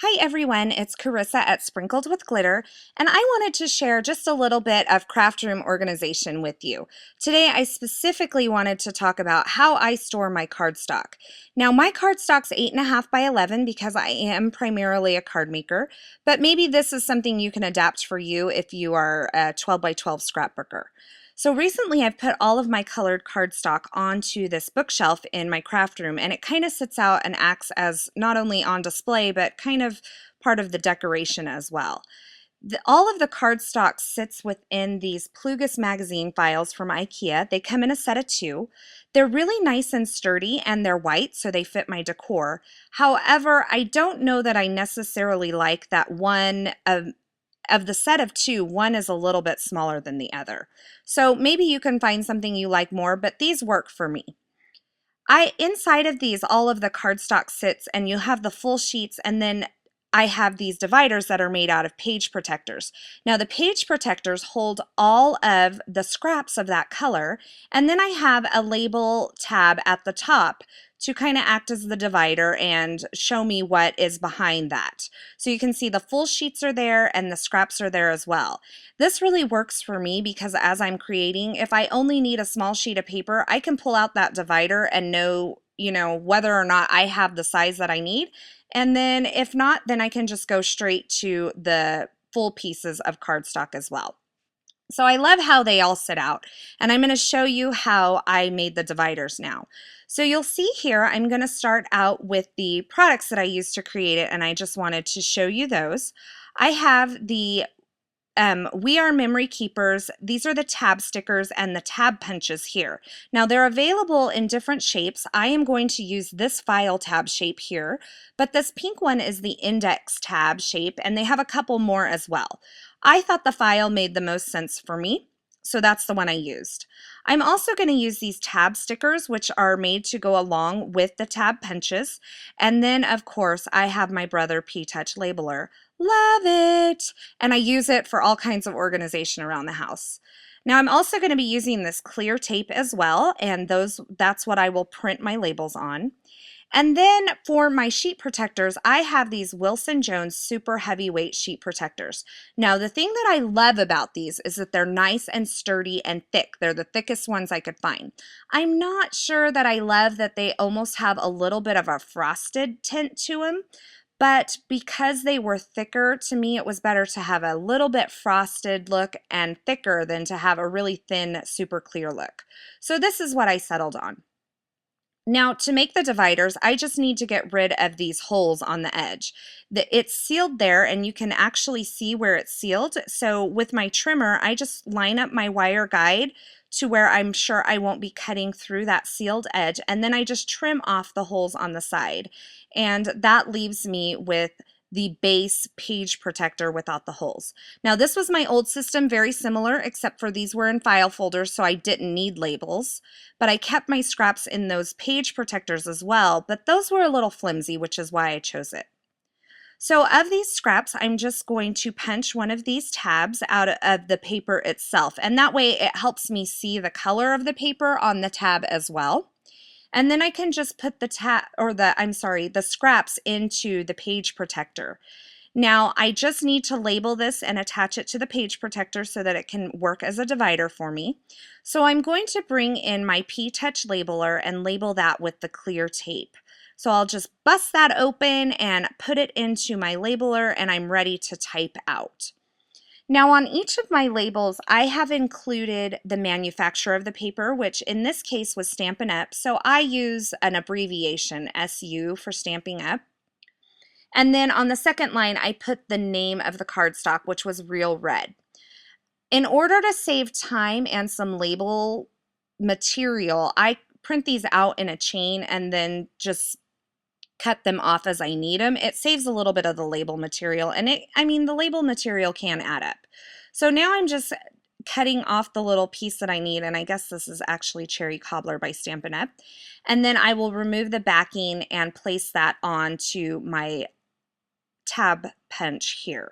Hi everyone, it's Carissa at Sprinkled with Glitter, and I wanted to share just a little bit of Craftroom organization with you. Today I specifically wanted to talk about how I store my cardstock. Now my cardstock's 8.5 by 11 because I am primarily a card maker, but maybe this is something you can adapt for you if you are a 12 by 12 scrapbooker. So recently I've put all of my colored cardstock onto this bookshelf in my craft room, and it kind of sits out and acts as not only on display but kind of part of the decoration as well. All of the cardstock sits within these Plugus magazine files from IKEA. They come in a set of two. They're really nice and sturdy, and they're white, so they fit my decor. However, I don't know that I necessarily like that one of the set of two, one is a little bit smaller than the other. So maybe you can find something you like more, but these work for me. Inside of these, all of the cardstock sits, and you have the full sheets, and then I have these dividers that are made out of page protectors. Now the page protectors hold all of the scraps of that color, and then I have a label tab at the top to kind of act as the divider and show me what is behind that. So you can see the full sheets are there and the scraps are there as well. This really works for me because as I'm creating, if I only need a small sheet of paper, I can pull out that divider and know, whether or not I have the size that I need. And then if not, then I can just go straight to the full pieces of cardstock as well. So I love how they all sit out, and I'm going to show you how I made the dividers now. So you'll see here, I'm going to start out with the products that I used to create it, and I just wanted to show you those. I have the We Are Memory Keepers. These are the tab stickers and the tab punches here. Now they're available in different shapes. I am going to use this file tab shape here, but this pink one is the index tab shape, and they have a couple more as well. I thought the file made the most sense for me, so that's the one I used. I'm also going to use these tab stickers, which are made to go along with the tab punches. And then, of course, I have my Brother P-Touch labeler. Love it! And I use it for all kinds of organization around the house. Now I'm also going to be using this clear tape as well, and that's what I will print my labels on. And then for my sheet protectors, I have these Wilson Jones super heavyweight sheet protectors. Now the thing that I love about these is that they're nice and sturdy and thick. They're the thickest ones I could find. I'm not sure that I love that they almost have a little bit of a frosted tint to them, but because they were thicker, to me it was better to have a little bit frosted look and thicker than to have a really thin, super clear look. So this is what I settled on. Now to make the dividers, I just need to get rid of these holes on the edge. It's sealed there, and you can actually see where it's sealed. So with my trimmer, I just line up my wire guide to where I'm sure I won't be cutting through that sealed edge, and then I just trim off the holes on the side. And that leaves me with the base page protector without the holes. Now this was my old system, very similar, except for these were in file folders, so I didn't need labels. But I kept my scraps in those page protectors as well, but those were a little flimsy, which is why I chose it. So of these scraps, I'm just going to punch one of these tabs out of the paper itself, and that way it helps me see the color of the paper on the tab as well. And then I can just put the scraps into the page protector. Now I just need to label this and attach it to the page protector so that it can work as a divider for me. So I'm going to bring in my P-Touch labeler and label that with the clear tape. So I'll just bust that open and put it into my labeler, and I'm ready to type out. Now on each of my labels, I have included the manufacturer of the paper, which in this case was Stampin' Up. So I use an abbreviation, SU, for Stamping Up. And then on the second line, I put the name of the cardstock, which was Real Red. In order to save time and some label material, I print these out in a chain and then just cut them off as I need them. It saves a little bit of the label material, and the label material can add up. So now I'm just cutting off the little piece that I need, and I guess this is actually Cherry Cobbler by Stampin' Up. And then I will remove the backing and place that onto my tab punch here.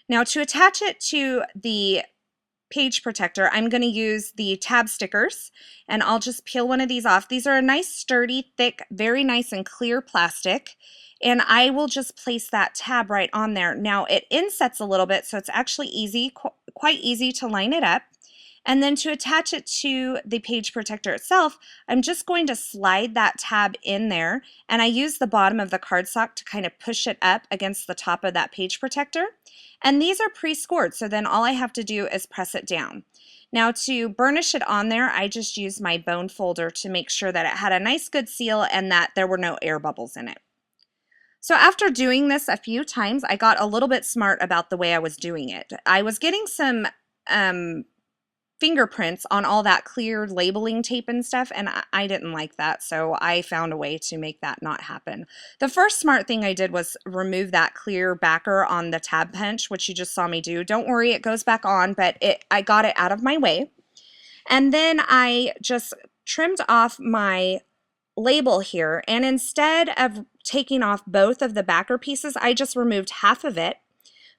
Now to attach it to the page protector, I'm going to use the tab stickers, and I'll just peel one of these off. These are a nice sturdy, thick, very nice and clear plastic. and I will just place that tab right on there. Now it insets a little bit, so it's actually quite easy to line it up. And then to attach it to the page protector itself, I'm just going to slide that tab in there, and I use the bottom of the cardstock to kind of push it up against the top of that page protector. And these are pre-scored, so then all I have to do is press it down. Now to burnish it on there, I just used my bone folder to make sure that it had a nice good seal and that there were no air bubbles in it. So after doing this a few times, I got a little bit smart about the way I was doing it. I was getting some fingerprints on all that clear labeling tape and stuff, and I didn't like that, so I found a way to make that not happen. The first smart thing I did was remove that clear backer on the tab punch, which you just saw me do. Don't worry, it goes back on, but I got it out of my way. And then I just trimmed off my label here, and instead of taking off both of the backer pieces, I just removed half of it,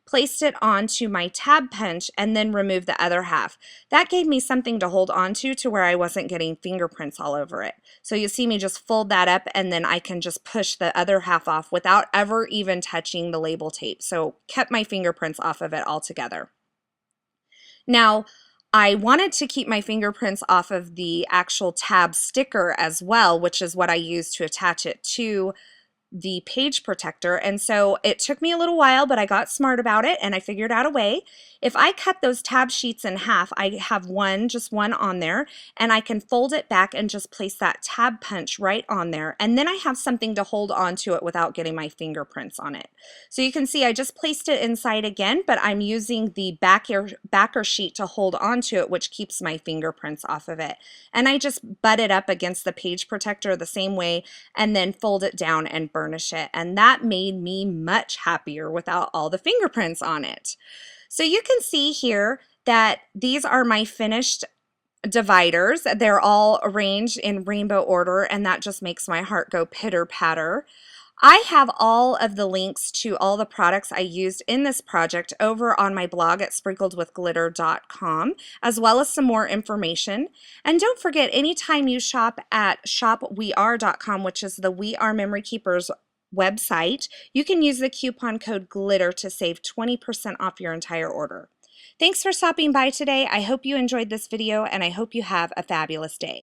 placed it onto my tab punch, and then removed the other half. That gave me something to hold on to where I wasn't getting fingerprints all over it. So you see me just fold that up, and then I can just push the other half off without ever even touching the label tape. So kept my fingerprints off of it altogether. Now, I wanted to keep my fingerprints off of the actual tab sticker as well, which is what I used to attach it to the page protector, and so it took me a little while, but I got smart about it and I figured out a way. If I cut those tab sheets in half, I have just one on there, and I can fold it back and just place that tab punch right on there, and then I have something to hold on to it without getting my fingerprints on it. So you can see I just placed it inside again, but I'm using the backer sheet to hold on to it, which keeps my fingerprints off of it. And I just butt it up against the page protector the same way, and then fold it down and burnish it, and that made me much happier without all the fingerprints on it. So you can see here that these are my finished dividers. They're all arranged in rainbow order, and that just makes my heart go pitter-patter. I have all of the links to all the products I used in this project over on my blog at sprinkledwithglitter.com, as well as some more information. And don't forget, anytime you shop at shopweare.com, which is the We Are Memory Keepers website, you can use the coupon code GLITTER to save 20% off your entire order. Thanks for stopping by today. I hope you enjoyed this video, and I hope you have a fabulous day.